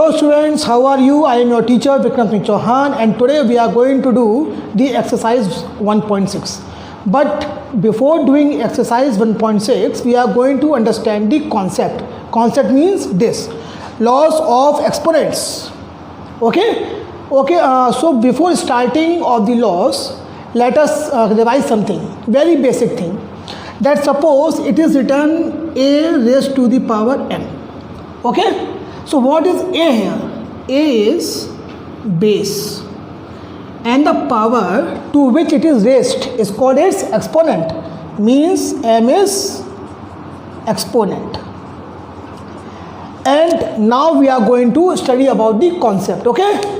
Hello students, how are you? I am your teacher Vikram Singh Chauhan, and today we are going to do the exercise 1.6. But before doing exercise 1.6, we are going to understand the concept. Concept means this: laws of exponents. Okay? So before starting of the laws, let us revise something, very basic thing. That suppose it is written a raised to the power m. Okay? So what is a here? A is base, and the power to which it is raised is called its exponent. Means m is exponent. And now we are going to study about the concept. Okay?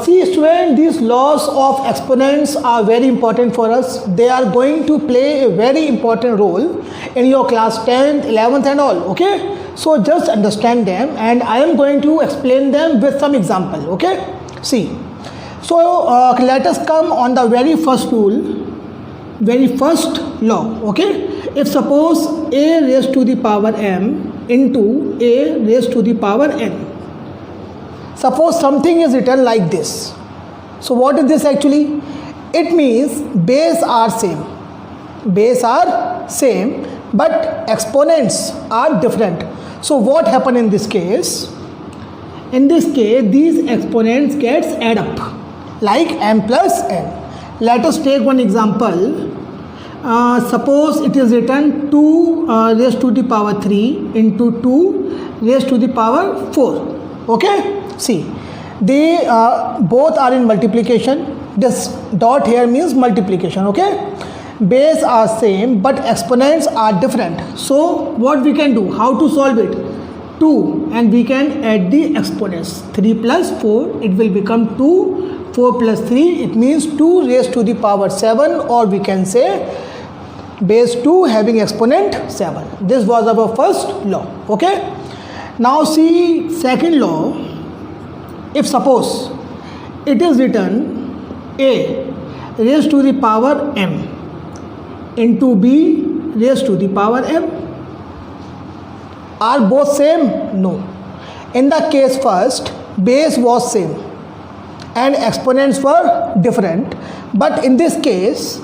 See student, these laws of exponents are very important for us. They are going to play a very important role in your class 10th, 11th and all. Okay? So just understand them, and I am going to explain them with some example. Okay? See. So let us come on the very first rule, very first law. Okay? If suppose a raised to the power m into a raised to the power n. Suppose something is written like this. So what is this actually? It means base are same. Base are same, but exponents are different. So what happened in this case? In this case, these exponents gets add up like m plus n. Let us take one example. Suppose it is written 2 raised to the power 3 into 2 raised to the power 4. Okay? See, they both are in multiplication. This dot here means multiplication. Okay? Base are same, but exponents are different. So what we can do? How to solve it? 2, and we can add the exponents. 3 plus 4, it will become 2. 4 plus 3, it means 2 raised to the power 7, or we can say base 2 having exponent 7. This was our first law. Okay? Now see second law. If suppose it is written a raised to the power m into b raised to the power m, are both same? No. In the case first, base was same and exponents were different, but in this case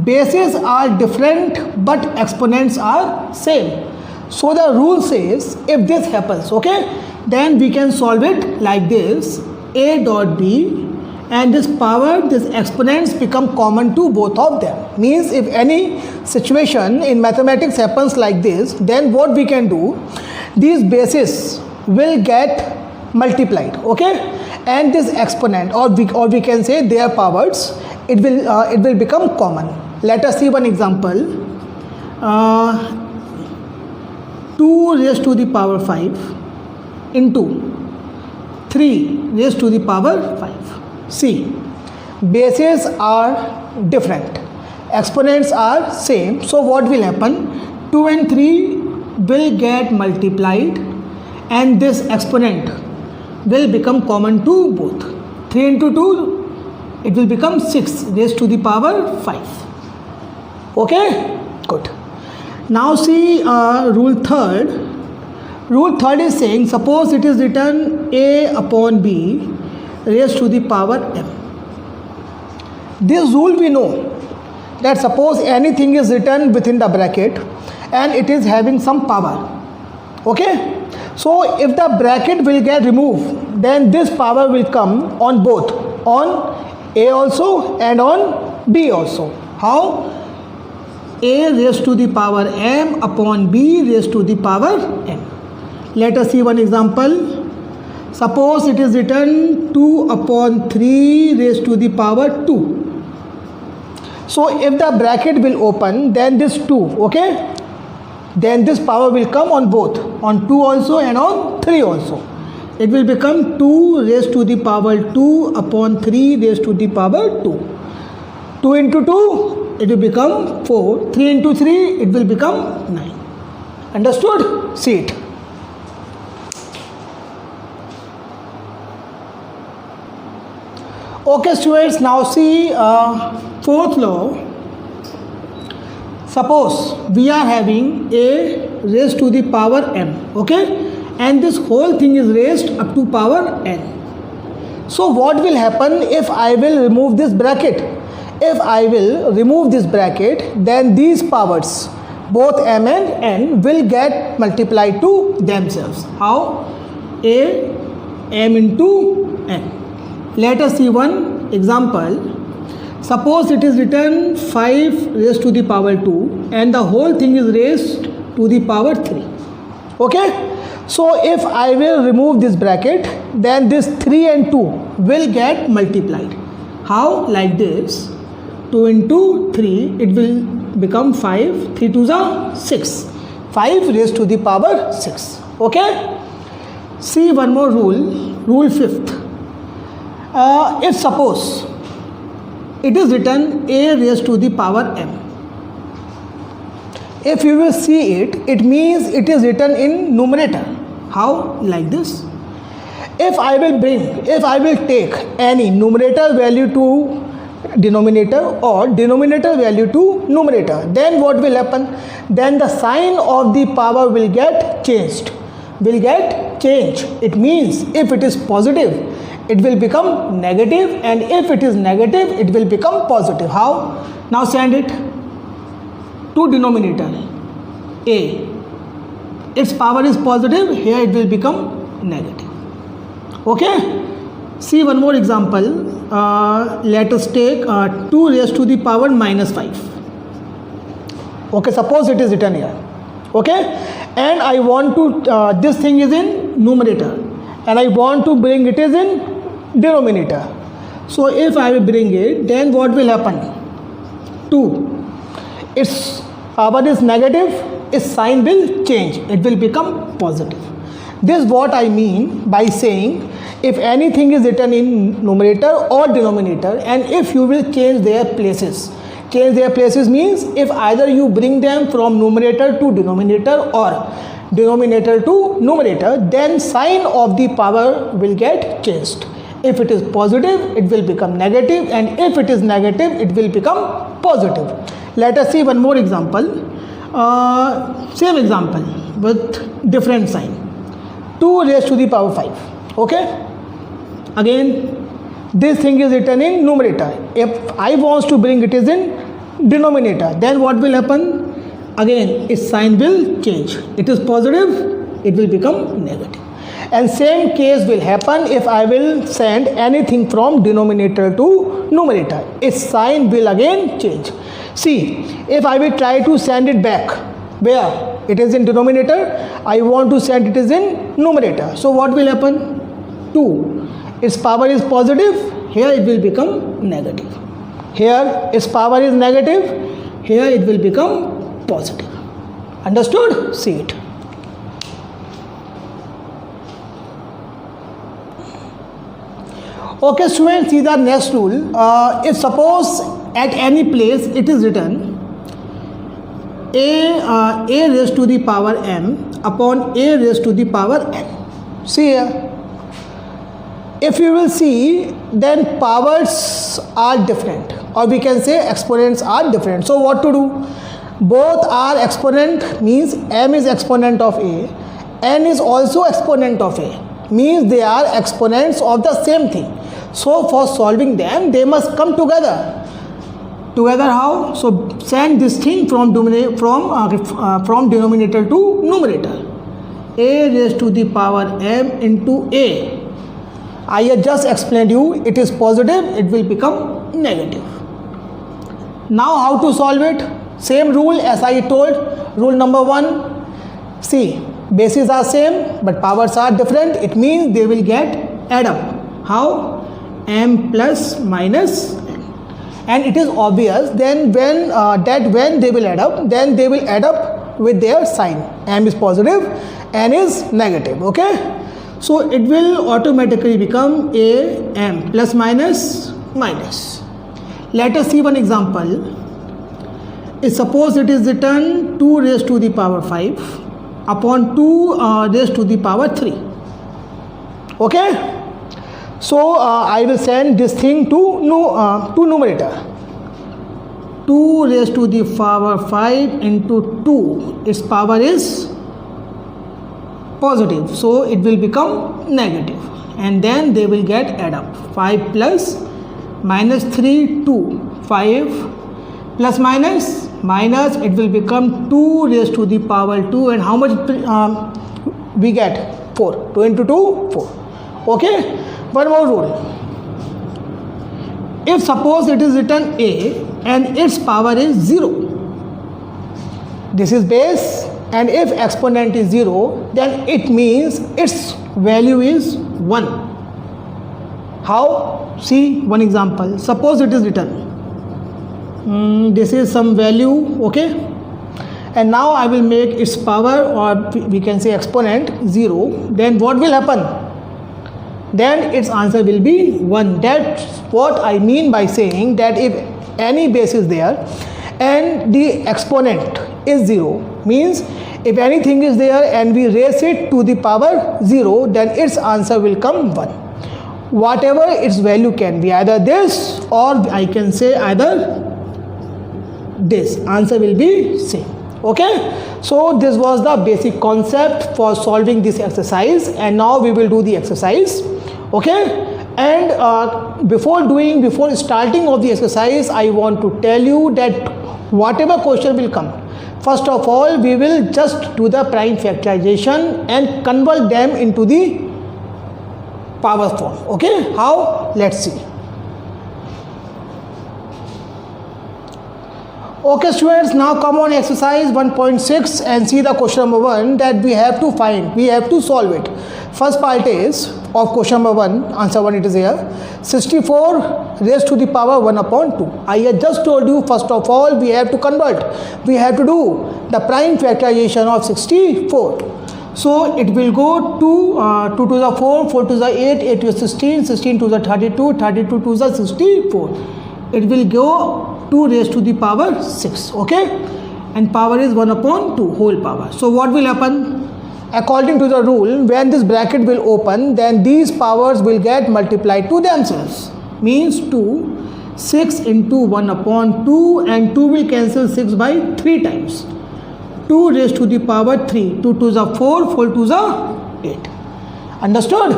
bases are different but exponents are same. So the rule says if this happens, okay, then we can solve it like this: a dot b, and this power, this exponents become common to both of them. Means if any situation in mathematics happens like this, then what we can do, these bases will get multiplied. Okay? And this exponent, or we can say their powers, it will become common. Let us see one example. 2 raised to the power 5 into 3 raised to the power 5. See, bases are different, exponents are same. So what will happen? 2 and 3 will get multiplied, and this exponent will become common to both. 3 into 2, it will become 6 raised to the power 5. Okay? Good. Now see rule third. Rule third is saying, suppose it is written a upon b raised to the power m. This rule we know that suppose anything is written within the bracket and it is having some power. Okay? So if the bracket will get removed, then this power will come on both, on a also and on b also. How? A raised to the power m upon b raised to the power m. Let us see one example. Suppose it is written 2 upon 3 raised to the power 2. So if the bracket will open, then this 2, okay? Then this power will come on both, on 2 also and on 3 also. It will become 2 raised to the power 2 upon 3 raised to the power 2. 2 into 2, it will become 4. 3 into 3, it will become 9. Understood? See it. Okay students, now see fourth law. suppose we are having a raised to the power m, okay, and this whole thing is raised up to power n. So what will happen if I will remove this bracket? If I will remove this bracket, then these powers, both m and n, will get multiplied to themselves. How? A m into n. Let us see one example. Suppose it is written 5 raised to the power 2 and the whole thing is raised to the power 3. Okay? So if I will remove this bracket, then this 3 and 2 will get multiplied. How? Like this. 2 into 3, it will become 5. 3 2s are 6. 5 raised to the power 6. Okay? See one more rule. Rule 5th. If suppose it is written a raised to the power m. If you will see it, it means it is written in numerator. How? Like this. If I will take any numerator value to denominator or denominator value to numerator, then what will happen? Then the sign of the power will get changed. It means if it is positive, it will become negative, and if it is negative, it will become positive. How? Now send it to denominator a. Its power is positive, here it will become negative. Okay? See one more example. Let us take 2 raised to the power minus 5. Okay, suppose it is written here. Okay? And I want to, this thing is in numerator, and I want to bring it is in denominator. So if I will bring it, then what will happen? 2. Its power is negative, its sign will change. It will become positive. This is what I mean by saying if anything is written in numerator or denominator, and if you will change their places. Change their places means if either you bring them from numerator to denominator or denominator to numerator, then sign of the power will get changed. If it is positive, it will become negative, and if it is negative, it will become positive. Let us see one more example. Same example with different sign. 2 raised to the power 5. Okay? Again, this thing is written in numerator. If I want to bring it is in denominator, then what will happen? Again, its sign will change. It is positive, it will become negative. And same case will happen if I will send anything from denominator to numerator. Its sign will again change. See, if I will try to send it back, where it is in denominator, I want to send it is in numerator. So what will happen? 2. Its power is positive, here it will become negative. Here its power is negative, here it will become positive. Understood? See it. Okay students, see the next rule. If suppose at any place it is written a raised to the power m upon a raised to the power n. See here. If you will see, then powers are different, or we can say exponents are different. So what to do? Both are exponent, means m is exponent of a, n is also exponent of a, means they are exponents of the same thing. So for solving them, they must come together. Together how? So send this thing from denominator to numerator. A raised to the power m into a. I have just explained you, it is positive, it will become negative. Now how to solve it? Same rule as I told. Rule number 1. See, bases are same but powers are different. It means they will get add up. How? M plus minus n. And it is obvious then when they will add up, then they will add up with their sign. M is positive, n is negative. Okay? So it will automatically become a m plus minus minus. Let us see one example. Suppose it is written 2 raised to the power 5 upon 2 raised to the power 3. Okay? So I will send this thing to numerator. 2 raised to the power 5 into 2, its power is positive, so it will become negative, and then they will get add up. 5 plus minus 3, 2, 5 plus minus minus, it will become 2 raised to the power 2, and how much we get? 4. 2 into 2, 4. Okay, one more rule. If suppose it is written a and its power is 0, this is base, and if exponent is 0, then it means its value is 1. How? See one example. Suppose it is written this is some value, okay, and now I will make its power, or we can say exponent, 0. Then what will happen? Then its answer will be 1. That's what I mean by saying that if any base is there and the exponent is 0, means if anything is there and we raise it to the power 0, then its answer will come 1. Whatever its value can be, either this or I can say either this, answer will be same. Okay, so this was the basic concept for solving this exercise, and now we will do the exercise. Okay, and before starting of the exercise, I want to tell you that whatever question will come, first of all we will just do the prime factorization and convert them into the power form. Okay, how? Let's see. Okay students, now come on exercise 1.6 and see the question number 1 that we have to find, we have to solve it. First part is of question number 1, answer 1 it is here, 64 raised to the power 1 upon 2. I have just told you, first of all we have to convert, we have to do the prime factorization of 64. So it will go to 2 to the 4, 4 to the 8, 8 to the 16, 16 to the 32, 32 to the 64. It will go 2 raised to the power 6, okay, and power is 1 upon 2 whole power. So what will happen? According to the rule, when this bracket will open, then these powers will get multiplied to themselves, means 2, 6 into 1 upon 2, and 2 will cancel 6 by 3 times. 2 raised to the power 3, 2 to the 4, 4 to the 8. Understood?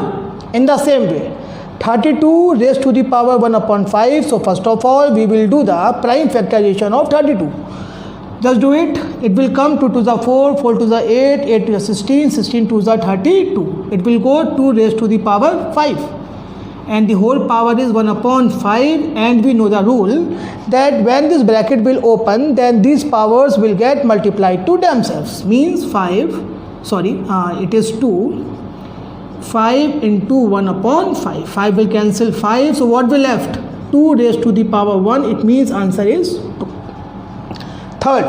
In the same way, 32 raised to the power 1 upon 5. So first of all we will do the prime factorization of 32. Just do it. It will come 2 to the 4, 4 to the 8, 8 to the 16, 16 to the 32. It will go 2 raised to the power 5, and the whole power is 1 upon 5, and we know the rule that when this bracket will open, then these powers will get multiplied to themselves, means it is 2, 5 into 1 upon 5. 5 will cancel 5, so what will left? 2 raised to the power 1, it means answer is 2. Third,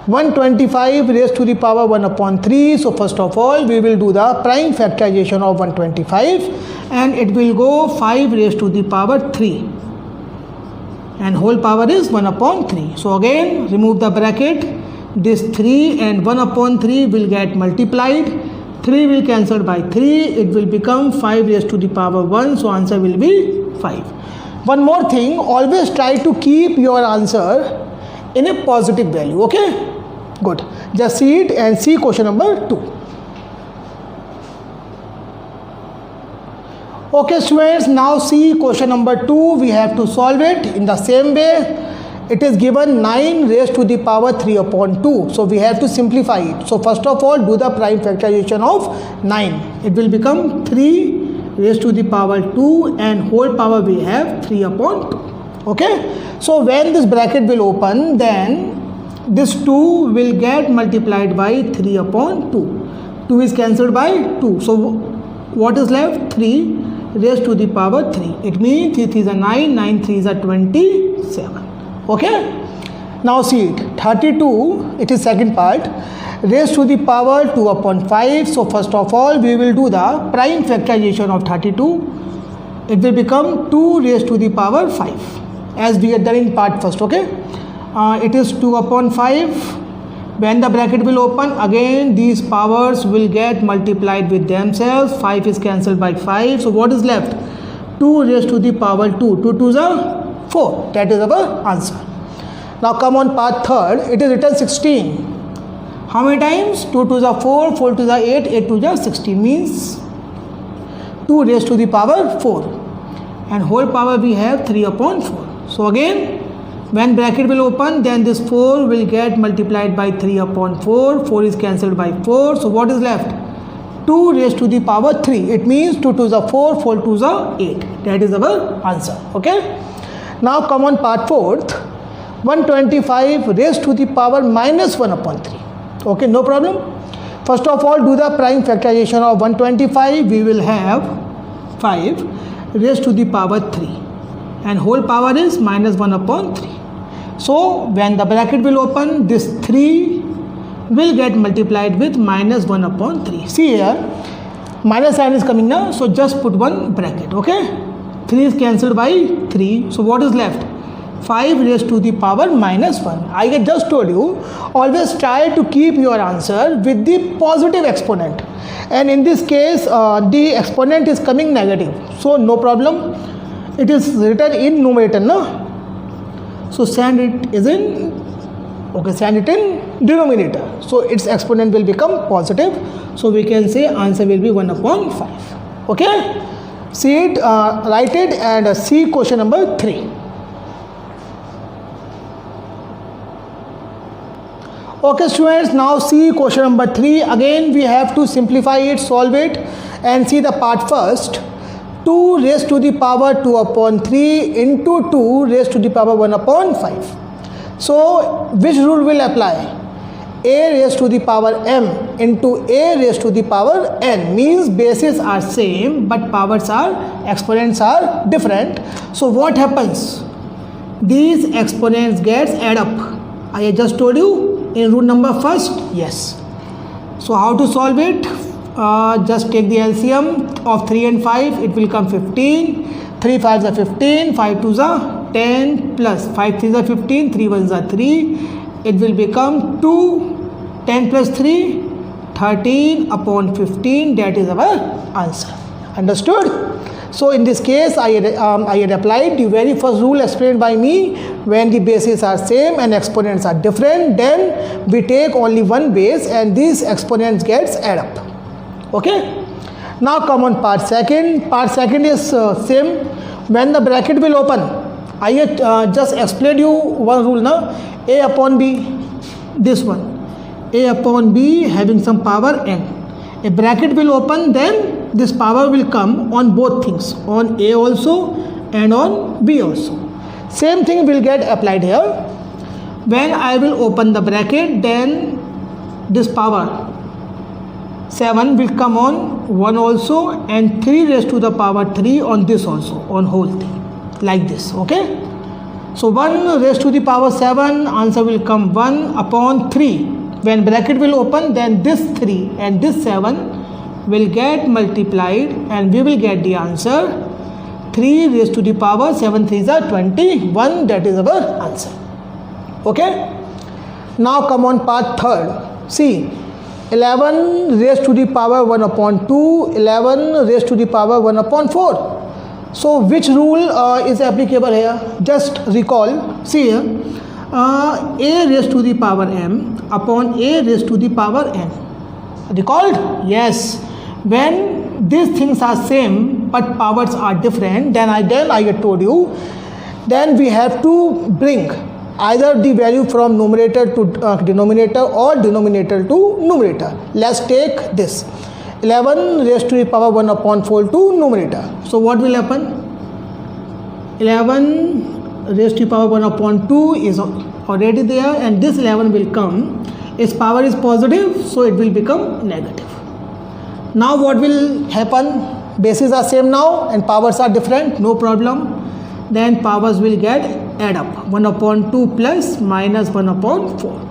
125 raised to the power 1 upon 3. So first of all we will do the prime factorization of 125, and it will go 5 raised to the power 3, and whole power is 1 upon 3. So again remove the bracket, this 3 and 1 upon 3 will get multiplied, 3 will cancel by 3, it will become 5 raised to the power 1, so answer will be 5. One more thing, always try to keep your answer in a positive value, okay? Good. Just see it and see question number 2. Okay students, now see question number 2. We have to solve it in the same way. It is given 9 raised to the power 3 upon 2. So we have to simplify it. So first of all do the prime factorization of 9. It will become 3 raised to the power 2, and whole power we have 3 upon 2. Okay, so when this bracket will open, then this 2 will get multiplied by 3 upon 2. 2 is cancelled by 2. So what is left? 3 raised to the power 3. It means 3 3 is a 9, 9 3 is a 27. Okay, now see it. 32, it is second part, raised to the power 2 upon 5. So first of all we will do the prime factorization of 32. It will become 2 raised to the power 5, as we had done in part first. Okay, it is 2 upon 5. When the bracket will open, again these powers will get multiplied with themselves. 5 is cancelled by 5. So what is left? 2 raised to the power 2. 2 to the 4. That is our answer. Now come on part third. It is written 16. How many times? 2 to the 4, 4 to the 8, 8 to the 16 means 2 raised to the power 4. And whole power we have 3 upon 4. So again, when bracket will open, then this 4 will get multiplied by 3 upon 4. 4 is cancelled by 4. So what is left? 2 raised to the power 3. It means 2 to the 4, 4 to the 8. That is our answer. Okay. Now come on part 4th. 125 raised to the power minus 1 upon 3. Okay, no problem. First of all, do the prime factorization of 125. We will have 5 raised to the power 3. And whole power is minus 1 upon 3. So when the bracket will open, this 3 will get multiplied with minus 1 upon 3. See here, minus sign is coming now, so just put one bracket. Okay, 3 is cancelled by 3. So what is left? 5 raised to the power minus 1. I just told you, always try to keep your answer with the positive exponent. And in this case, the exponent is coming negative. So no problem. It is written in numerator, no? So send it is in, okay, send it in denominator. So its exponent will become positive. So we can say answer will be 1 upon 5. Okay? See it, write it and see question number 3. Okay students, now see question number 3. Again we have to simplify it, solve it and see the part first. 2 raised to the power 2 upon 3 into 2 raised to the power 1 upon 5. So which rule will apply? A raised to the power m into a raised to the power n means bases are same but powers are, exponents are different. So what happens? These exponents gets add up. I just told you in rule number first. Yes. So how to solve it? Just take the LCM of 3 and 5. It will come 15. 3 5s are 15. 5 2s are 10 plus 5 3s are 15. 3 1s are 3. It will become 2. 10 plus 3, 13 upon 15. That is our answer. Understood? So in this case, I had applied the very first rule explained by me. When the bases are same and exponents are different, then we take only one base and these exponents gets add up. Okay. Now come on part second. Part second is same. When the bracket will open, I had just explained you one rule now. A upon B, this one. A upon B having some power n. A bracket will open, then this power will come on both things, on A also and on B also. Same thing will get applied here. When I will open the bracket, then this power 7 will come on 1 also and 3 raised to the power 3 on this also, on whole thing, like this. Okay. So 1 raised to the power 7, answer will come 1 upon 3. When bracket will open, then this 3 and this 7 will get multiplied and we will get the answer 3 raised to the power 7 3s are 21. That is our answer. Okay. Now come on part third. See, 11 raised to the power 1 upon 2, 11 raised to the power 1 upon 4. So which rule is applicable here? Just recall. See here, a raised to the power m upon a raised to the power n. Recalled? Yes. When these things are same but powers are different, then I had told you, then we have to bring either the value from numerator to denominator or denominator to numerator. Let's take this 11 raised to the power 1 upon 4 to numerator. So what will happen? 11 raised to the power 1 upon 2 is already there and this 11 will come. Its power is positive, so it will become negative. Now what will happen? Bases are same now and powers are different. No problem. Then powers will get add up. 1 upon 2 plus minus 1 upon 4.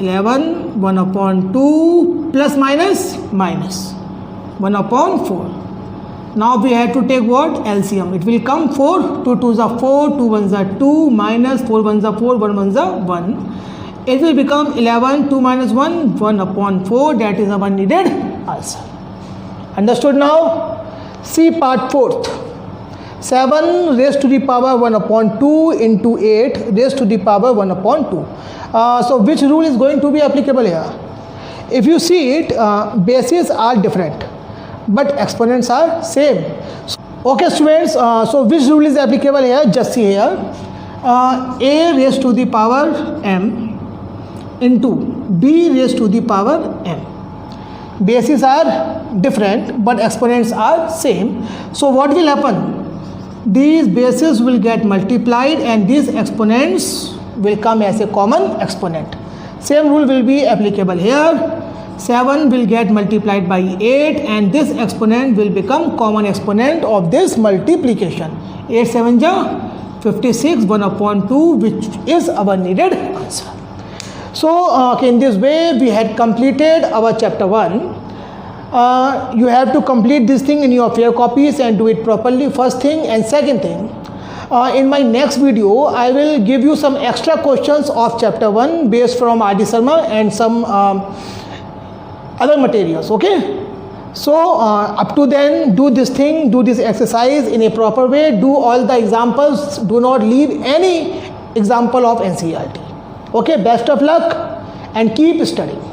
11, 1 upon 2 plus minus 1 upon 4. Now we have to take what? LCM. It will come 4, 2 2s are 4, 2 1s are 2, minus 4 1s are 4, 1 1s are 1. It will become 11, 2 minus 1, 1 upon 4. That is our needed answer. Understood now? See part 4th. 7 raised to the power 1 upon 2 into 8 raised to the power 1 upon 2. So which rule is going to be applicable here? If you see it, bases are different, but exponents are same. Okay students, so which rule is applicable here? Just see here. A raised to the power m into b raised to the power m. Bases are different, but exponents are same. So what will happen? These bases will get multiplied and these exponents will come as a common exponent. Same rule will be applicable here. 7 will get multiplied by 8 and this exponent will become common exponent of this multiplication. 8 7 ja 56, 1 upon 2, which is our needed answer. So in this way we had completed our chapter 1. You have to complete this thing in your fair copies and do it properly, first thing. And second thing, in my next video I will give you some extra questions of chapter 1 based from R.D. Sharma and some other materials. Okay, so up to then, do this thing, do this exercise in a proper way, do all the examples, do not leave any example of NCERT. Okay, best of luck and keep studying.